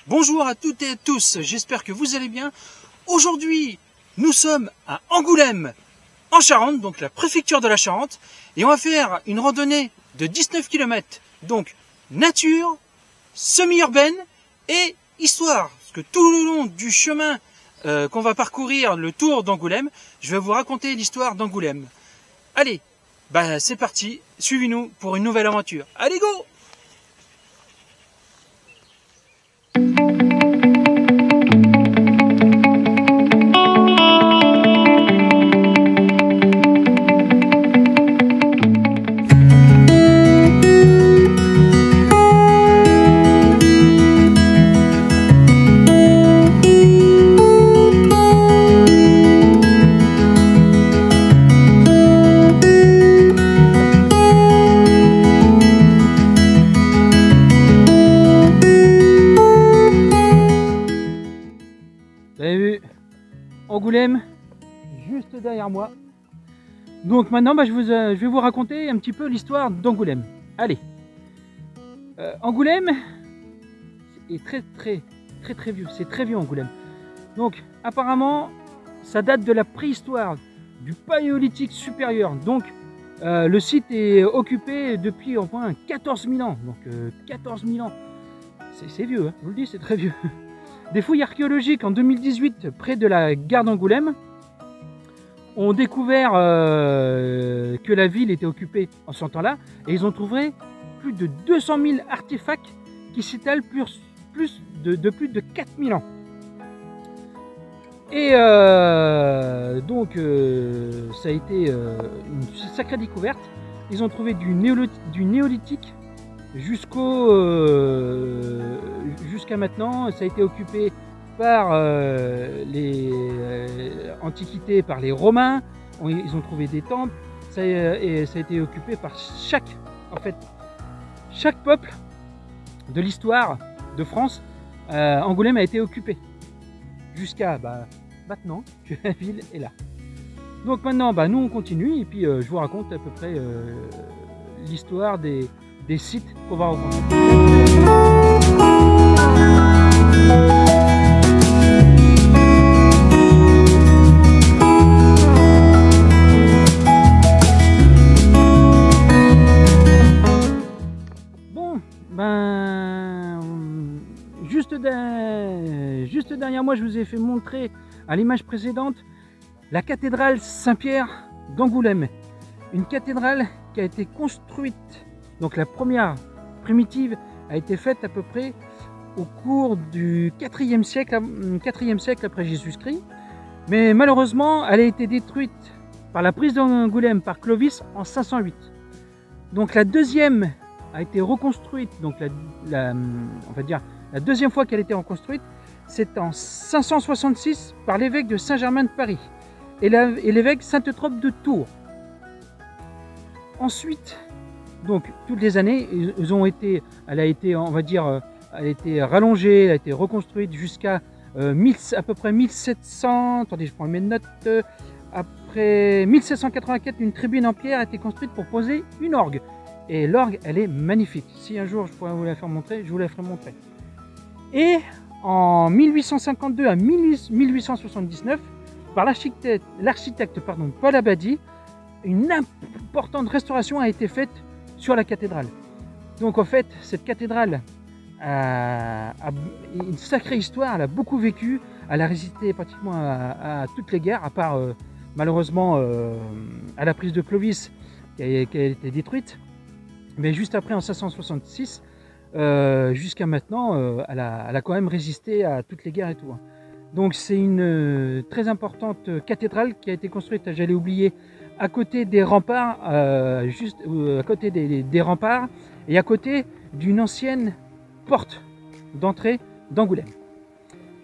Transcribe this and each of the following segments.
Bonjour à toutes et à tous, j'espère que vous allez bien. Aujourd'hui, nous sommes à Angoulême, en Charente, donc la préfecture de la Charente, et on va faire une randonnée de 19 km, donc nature, semi-urbaine et histoire, parce que tout le long du chemin qu'on va parcourir, le tour d'Angoulême, je vais vous raconter l'histoire d'Angoulême. Allez, c'est parti, suivez-nous pour une nouvelle aventure. Allez, go! Vous avez vu Angoulême juste derrière moi. Donc maintenant je vais vous raconter un petit peu l'histoire d'Angoulême. Allez, Angoulême est très vieux, c'est très vieux Angoulême. Donc apparemment ça date de la préhistoire, du paléolithique supérieur. Donc le site est occupé depuis au moins 14 000 ans. Donc 14 000 ans, c'est vieux, hein, je vous le dis, c'est très vieux. Des fouilles archéologiques en 2018 près de la gare d'Angoulême ont découvert que la ville était occupée en ce temps-là, et ils ont trouvé plus de 200 000 artefacts qui s'étalent de plus de 4000 ans. Et donc ça a été une sacrée découverte. Ils ont trouvé du néolithique jusqu'à maintenant. Ça a été occupé par les antiquités, par les Romains. Ils ont trouvé des temples, et ça a été occupé par chaque peuple de l'histoire de France. Angoulême a été occupé jusqu'à maintenant que la ville est là. Donc maintenant nous on continue, et puis je vous raconte à peu près l'histoire des sites qu'on va rencontrer. Bon, juste derrière moi, je vous ai fait montrer à l'image précédente la cathédrale Saint-Pierre d'Angoulême. Une cathédrale qui a été construite. Donc la première primitive a été faite à peu près au cours du 4e siècle après Jésus-Christ. Mais malheureusement, elle a été détruite par la prise d'Angoulême par Clovis en 508. Donc la deuxième a été reconstruite, donc on va dire la deuxième fois qu'elle a été reconstruite, c'est en 566 par l'évêque de Saint-Germain de Paris et l'évêque Sainte-Trope de Tours. Ensuite, donc toutes les années, elle a été rallongée, elle a été reconstruite jusqu'à à peu près 1700. Attendez, je prends mes notes. Après 1784, une tribune en pierre a été construite pour poser une orgue. Et l'orgue, elle est magnifique. Si un jour je pourrais vous la faire montrer, je vous la ferai montrer. Et en 1852 à 1879, par l'architecte Paul Abadie, une importante restauration a été faite sur la cathédrale. Donc en fait, cette cathédrale a une sacrée histoire, elle a beaucoup vécu, elle a résisté pratiquement à toutes les guerres, à part malheureusement à la prise de Clovis qui a été détruite. Mais juste après, en 566, jusqu'à maintenant, elle a quand même résisté à toutes les guerres et tout. Donc c'est une très importante cathédrale qui a été construite, j'allais oublier, à côté des remparts, juste à côté des remparts, et à côté d'une ancienne porte d'entrée d'Angoulême.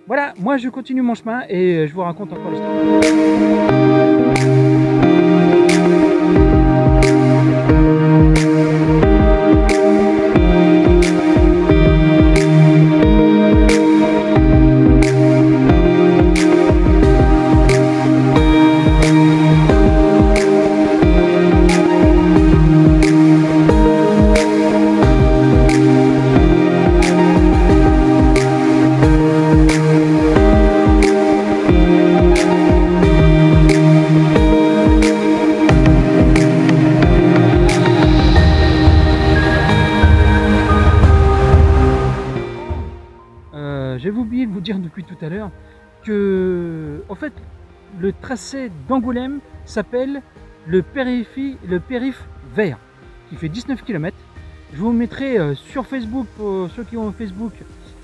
Voilà, moi je continue mon chemin et je vous raconte encore l'histoire. j'avais oublié de vous dire depuis tout à l'heure que, en fait, le tracé d'Angoulême s'appelle le périph' vert, qui fait 19 km. Je vous mettrai sur Facebook, pour ceux qui ont Facebook,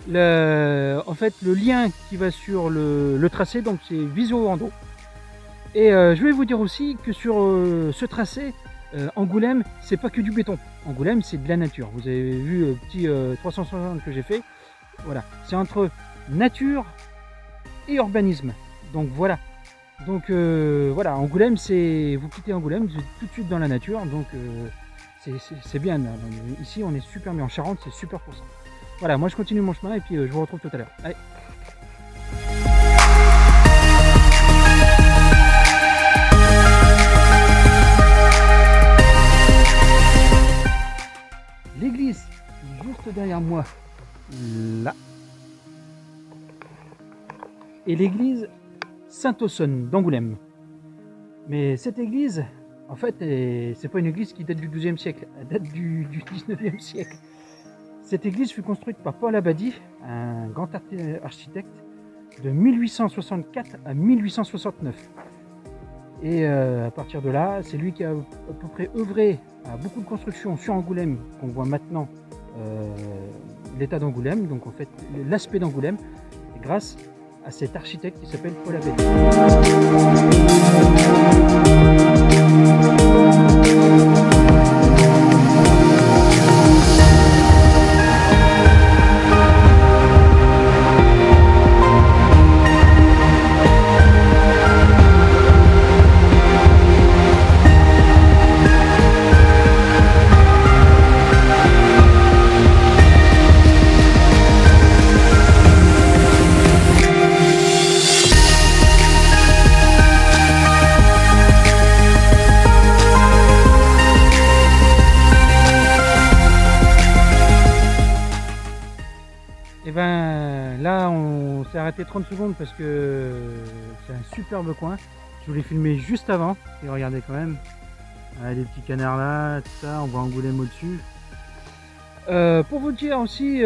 en fait, le lien qui va sur le tracé, donc c'est Visio Rando. Et je vais vous dire aussi que sur ce tracé, Angoulême, c'est pas que du béton. Angoulême, c'est de la nature. Vous avez vu le petit 360 que j'ai fait. Voilà, c'est entre nature et urbanisme. Donc voilà. Donc voilà, Angoulême, c'est vous quittez Angoulême, vous êtes tout de suite dans la nature. Donc c'est bien. Ici, on est super bien. En Charente, c'est super pour ça. Voilà, moi je continue mon chemin et puis je vous retrouve tout à l'heure. Allez. L'église juste derrière moi, là, et l'église Saint-Auxonne d'Angoulême. Mais cette église, en fait, c'est pas une église qui date du XIIe siècle, elle date du XIXe siècle. Cette église fut construite par Paul Abadie, un grand architecte, de 1864 à 1869. Et à partir de là, c'est lui qui a à peu près œuvré à beaucoup de constructions sur Angoulême, qu'on voit maintenant l'état d'Angoulême, donc en fait l'aspect d'Angoulême, grâce à cet architecte qui s'appelle Paul Abadie. Et ben là on s'est arrêté 30 secondes parce que c'est un superbe coin. Je voulais filmer juste avant et regardez quand même les petits canards là, tout ça, on voit Angoulême au-dessus. Pour vous dire aussi,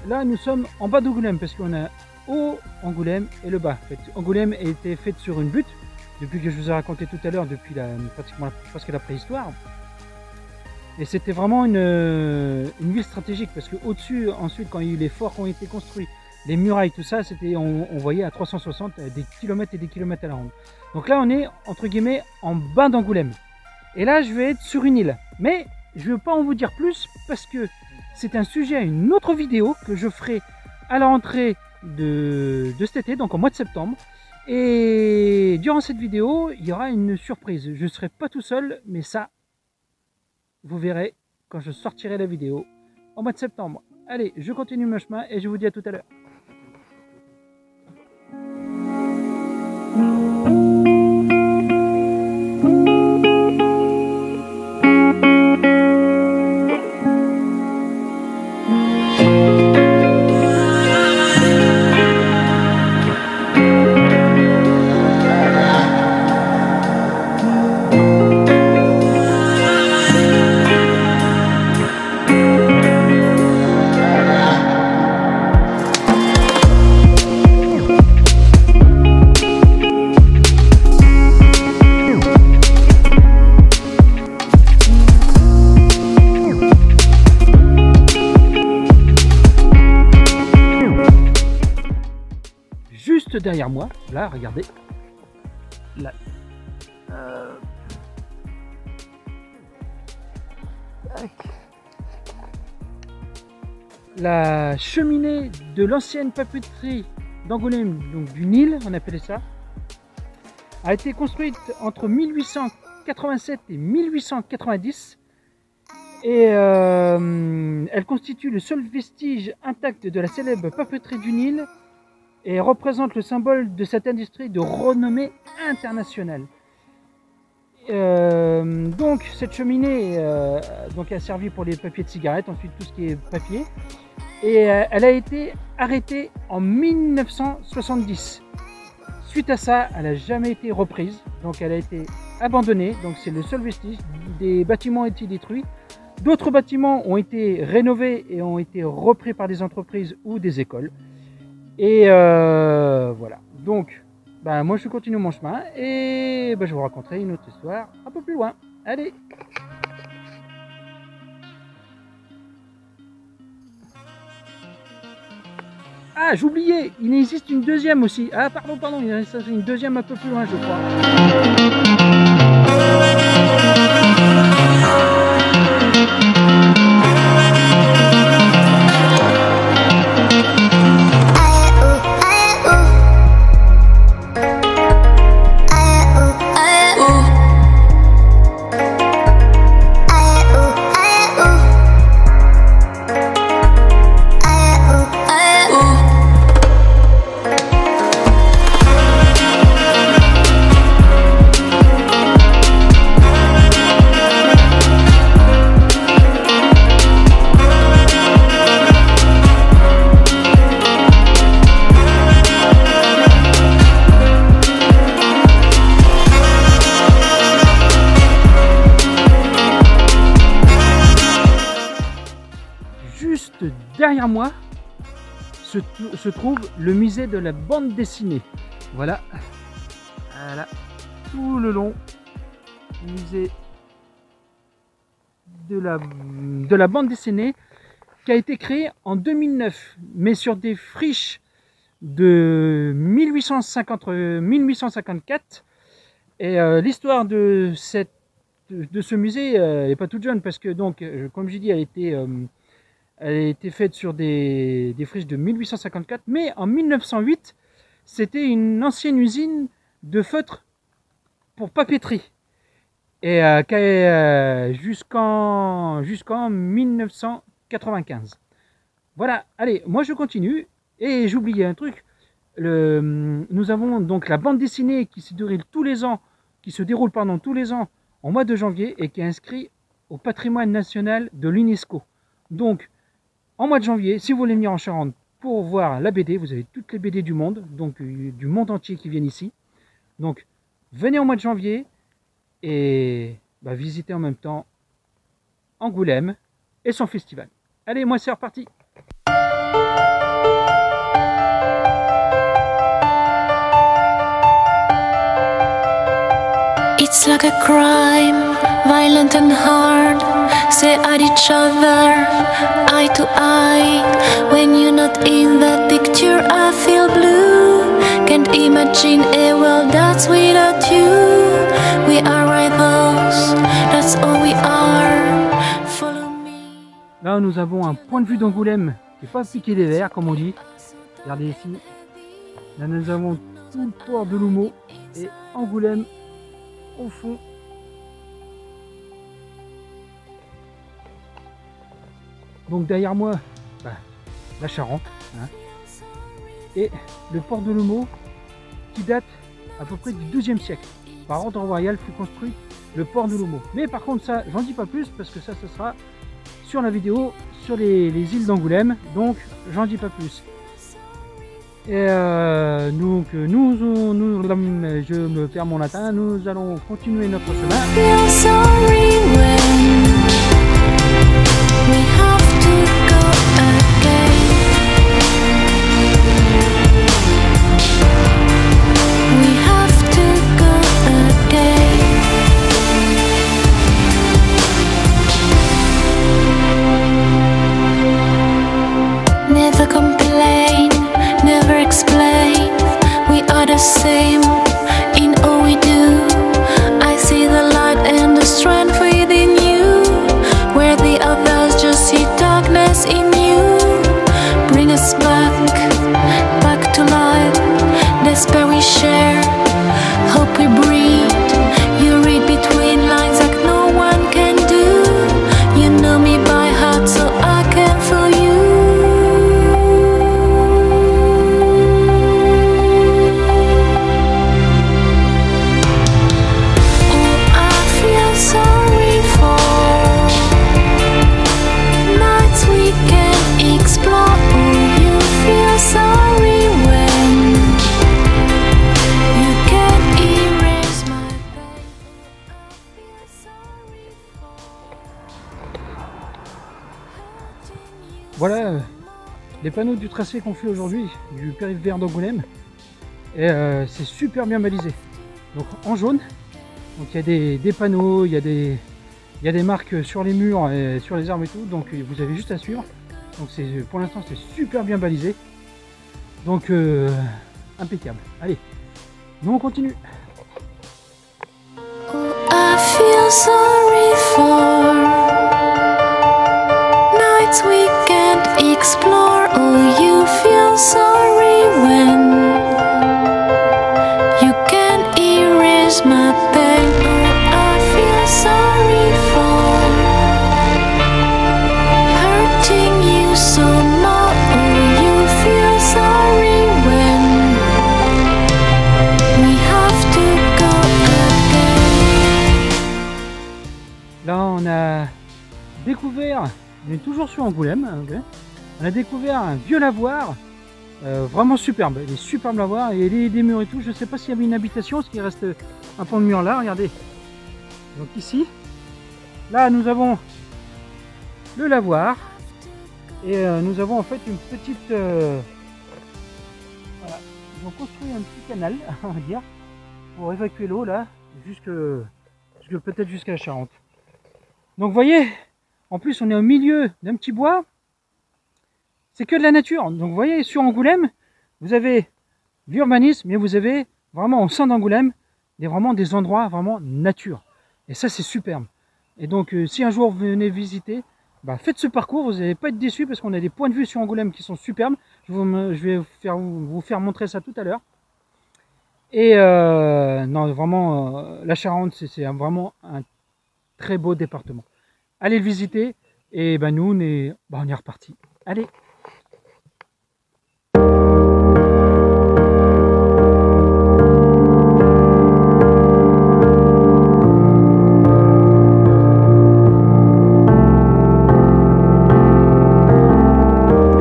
là nous sommes en bas d'Angoulême parce qu'on a haut Angoulême et le bas. En fait, Angoulême a été faite sur une butte depuis que je vous ai raconté tout à l'heure, depuis pratiquement presque la préhistoire. Et c'était vraiment une ville stratégique parce que au-dessus, ensuite, quand il y a eu les forts qui ont été construits, les murailles, tout ça, c'était, on voyait à 360 des kilomètres et des kilomètres à la ronde. Donc là, on est entre guillemets en bas d'Angoulême. Et là, je vais être sur une île. Mais je ne veux pas en vous dire plus parce que c'est un sujet à une autre vidéo que je ferai à la rentrée de cet été, donc en mois de septembre. Et durant cette vidéo, il y aura une surprise. Je ne serai pas tout seul, mais ça, vous verrez quand je sortirai la vidéo en mois de septembre. Allez, je continue mon chemin et je vous dis à tout à l'heure. Juste derrière moi, là, regardez, là, la cheminée de l'ancienne papeterie d'Angoulême, donc du Nil, on appelait ça, a été construite entre 1887 et 1890 et elle constitue le seul vestige intact de la célèbre papeterie du Nil et représente le symbole de cette industrie de renommée internationale. Donc cette cheminée donc a servi pour les papiers de cigarettes, ensuite tout ce qui est papier, et elle a été arrêtée en 1970. Suite à ça, elle n'a jamais été reprise, donc elle a été abandonnée, donc c'est le seul vestige. Des bâtiments ont été détruits, D'autres bâtiments ont été rénovés et ont été repris par des entreprises ou des écoles. Et voilà. Donc, moi je continue mon chemin et je vous raconterai une autre histoire un peu plus loin. Allez! Ah, j'oubliais, il existe une deuxième aussi. Ah, pardon, il existe une deuxième un peu plus loin, je crois. Juste derrière moi se trouve le musée de la bande dessinée. Voilà, tout le long, musée de la bande dessinée qui a été créé en 2009, mais sur des friches de 1854. Et l'histoire de ce musée n'est pas toute jeune, parce que donc, comme j'ai dit, elle a été faite sur des friches de 1854, mais en 1908, c'était une ancienne usine de feutre pour papeterie. Et jusqu'en 1995. Voilà, allez, moi je continue. Et j'oubliais un truc. Nous avons donc la bande dessinée qui se déroule tous les ans, tous les ans en mois de janvier et qui est inscrit au patrimoine national de l'UNESCO. Donc, en mois de janvier, si vous voulez venir en Charente pour voir la BD, vous avez toutes les BD du monde, donc du monde entier qui viennent ici. Donc, venez au mois de janvier et visitez en même temps Angoulême et son festival. Allez, moi c'est reparti. It's like a crime, violent and hard. Stare at each other, eye to eye. When you're not in that picture, I feel blue. Can't imagine a world that's without you. We are rivals, that's all we are. Follow me. Là, nous avons un point de vue d'Angoulême qui n'est pas piqué des verres, comme on dit. Regardez ici. Là, nous avons tout le port de Loumo et Angoulême au fond. Donc derrière moi, la Charente, hein, et le port de Loumo qui date à peu près du XIIe siècle. Par ordre royal fut construit le port de Loumo. Mais par contre ça, j'en dis pas plus parce que ça, ce sera sur la vidéo sur les îles d'Angoulême. Donc j'en dis pas plus. Et donc je me perds mon latin, nous allons continuer notre chemin. Never complain, never explain. We are the same in all we do. I see the light and the strength within you, where the others just see darkness in you. Bring us back to life. Despair we share, hope we breathe. You read between lines like no one can do. You know me by heart, so I can feel you. les panneaux du tracé qu'on fait aujourd'hui, du périph' vert d'Angoulême. Et c'est super bien balisé. Donc en jaune, donc il y a des panneaux, il y a des marques sur les murs et sur les arbres et tout, donc vous avez juste à suivre. Donc pour l'instant c'est super bien balisé. Donc impeccable. Allez, nous on continue. I feel sorry for nights we can't explore. Oh, you feel sorry when you can't erase my pain. Oh, I feel sorry for hurting you so much. Oh, you feel sorry when we have to go again. Là on a découvert, on est toujours sur Angoulême, okay. On a découvert un vieux lavoir, vraiment superbe, il est superbe lavoir, et il est des murs et tout. Je ne sais pas s'il y avait une habitation, parce qu'il reste un pan de mur là, regardez. Donc ici, là nous avons le lavoir, et nous avons en fait une petite... voilà, ils ont construit un petit canal, on va dire, pour évacuer l'eau là, peut-être jusqu'à la Charente. Donc vous voyez, en plus on est au milieu d'un petit bois, c'est que de la nature. Donc vous voyez, sur Angoulême, vous avez l'urbanisme, mais vous avez vraiment au sein d'Angoulême, vraiment des endroits vraiment nature. Et ça c'est superbe. Et donc si un jour vous venez visiter, bah, faites ce parcours, vous n'allez pas être déçus parce qu'on a des points de vue sur Angoulême qui sont superbes. Je vais vous faire montrer ça tout à l'heure. Et non, vraiment, la Charente, c'est vraiment un très beau département. Allez le visiter, et ben nous on est reparti. Allez.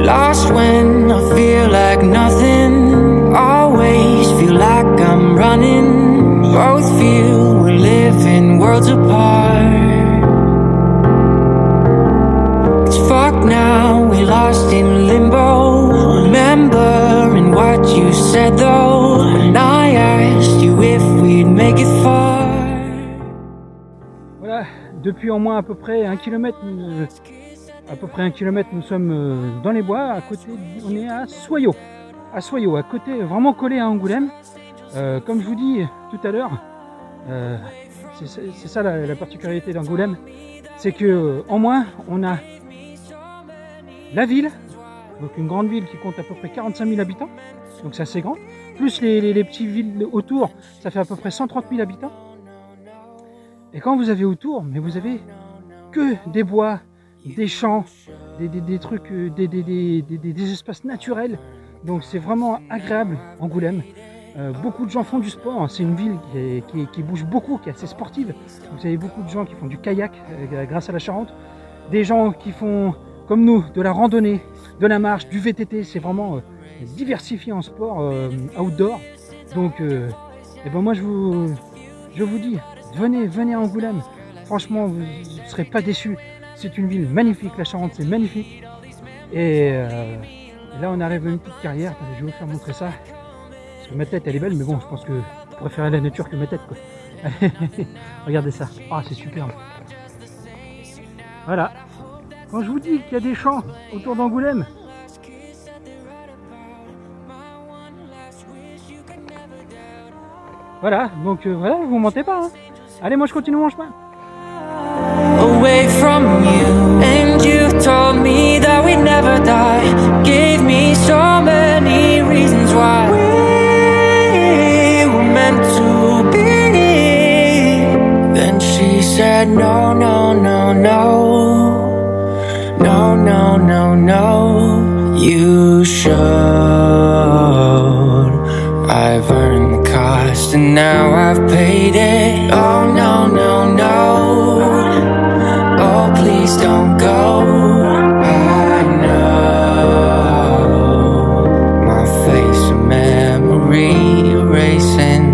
Lost when I feel like nothing, always feel like I'm running. Both feel we're living worlds apart. It's fuck now, we lost in limbo. Remembering what you said though, and I asked you if we'd make it far. Voilà, depuis au moins à peu près 1 kilomètre, nous sommes dans les bois. À côté, on est à Soyaux, à côté, vraiment collé à Angoulême. Comme je vous dis tout à l'heure, c'est ça la particularité d'Angoulême, c'est que en moins on a la ville, donc une grande ville qui compte à peu près 45 000 habitants, donc c'est assez grand, plus les petites villes autour, ça fait à peu près 130 000 habitants. Et quand vous avez autour, mais vous avez que des bois, des champs, des trucs, des espaces naturels. Donc c'est vraiment agréable Angoulême. Beaucoup de gens font du sport, c'est une ville qui bouge beaucoup, qui est assez sportive. Vous avez beaucoup de gens qui font du kayak grâce à la Charente, des gens qui font comme nous de la randonnée, de la marche, du VTT. C'est vraiment diversifié en sport outdoor. Donc et ben moi je vous dis, venez à Angoulême, franchement vous ne serez pas déçus. C'est une ville magnifique, la Charente c'est magnifique. Et là on arrive à une petite carrière. Attendez, je vais vous faire montrer ça. Parce que ma tête elle est belle, mais bon, je pense que je préfère la nature que ma tête, quoi. Regardez ça. Ah, c'est superbe. Voilà. Quand je vous dis qu'il y a des champs autour d'Angoulême, voilà. Donc voilà, vous mentez pas. Hein. Allez, moi je continue mon chemin. Away from you, and you told me that we'd never die. Gave me so many reasons why we were meant to be. Then she said no, no, no, no, no, no, no, no. You should. I've earned the cost and now I've paid it. Oh no, no, no. Oh, please don't go. I know my face a memory erasing.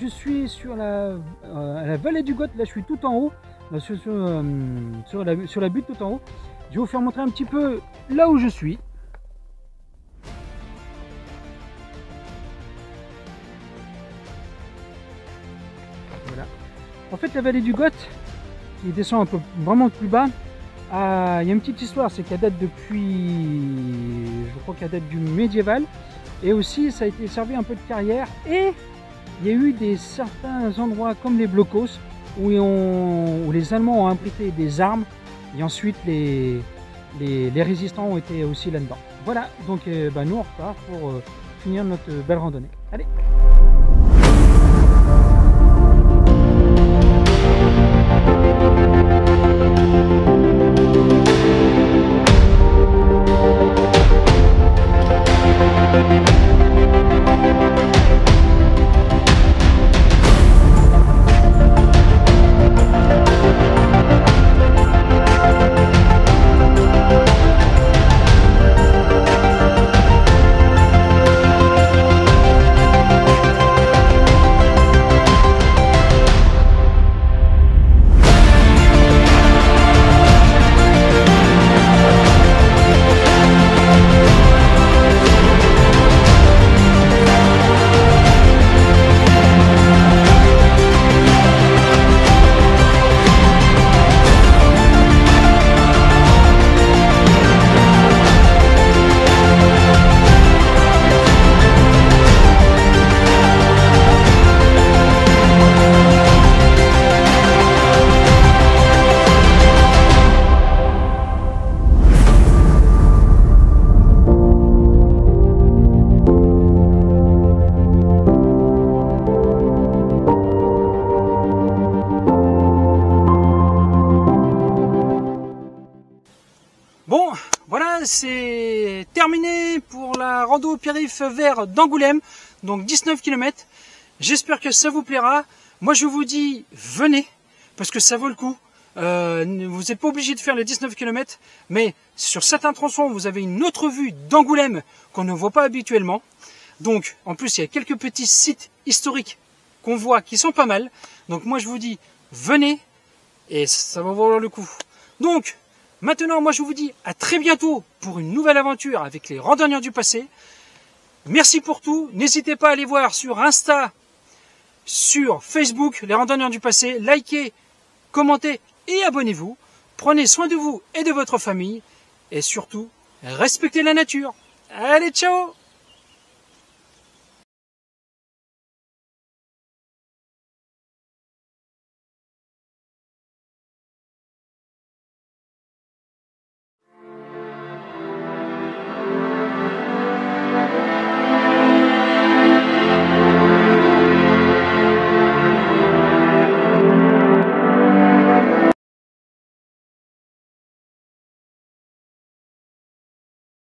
suis sur à la vallée du Goth. Là, je suis tout en haut, là, sur la butte tout en haut. Je vais vous faire montrer un petit peu là où je suis. Voilà. En fait, la vallée du Goth, qui descend un peu vraiment plus bas, il y a une petite histoire, c'est qu'elle date depuis, je crois qu'elle date du médiéval, et aussi ça a été servi un peu de carrière, et il y a eu certains endroits comme les blocos où les Allemands ont imbriqué des armes, et ensuite les résistants ont été aussi là-dedans. Voilà, donc nous on repart pour finir notre belle randonnée. Allez! Bon, voilà, c'est terminé pour la rando au périph' vert d'Angoulême, donc 19 km. J'espère que ça vous plaira. Moi, je vous dis, venez, parce que ça vaut le coup. Vous n'êtes pas obligé de faire les 19 km, mais sur certains tronçons, vous avez une autre vue d'Angoulême qu'on ne voit pas habituellement. Donc, en plus, il y a quelques petits sites historiques qu'on voit qui sont pas mal. Donc, moi, je vous dis, venez, et ça va valoir le coup. Donc, maintenant, moi, je vous dis à très bientôt pour une nouvelle aventure avec les randonneurs du passé. Merci pour tout. N'hésitez pas à aller voir sur Insta, sur Facebook, les randonneurs du passé. Likez, commentez et abonnez-vous. Prenez soin de vous et de votre famille. Et surtout, respectez la nature. Allez, ciao!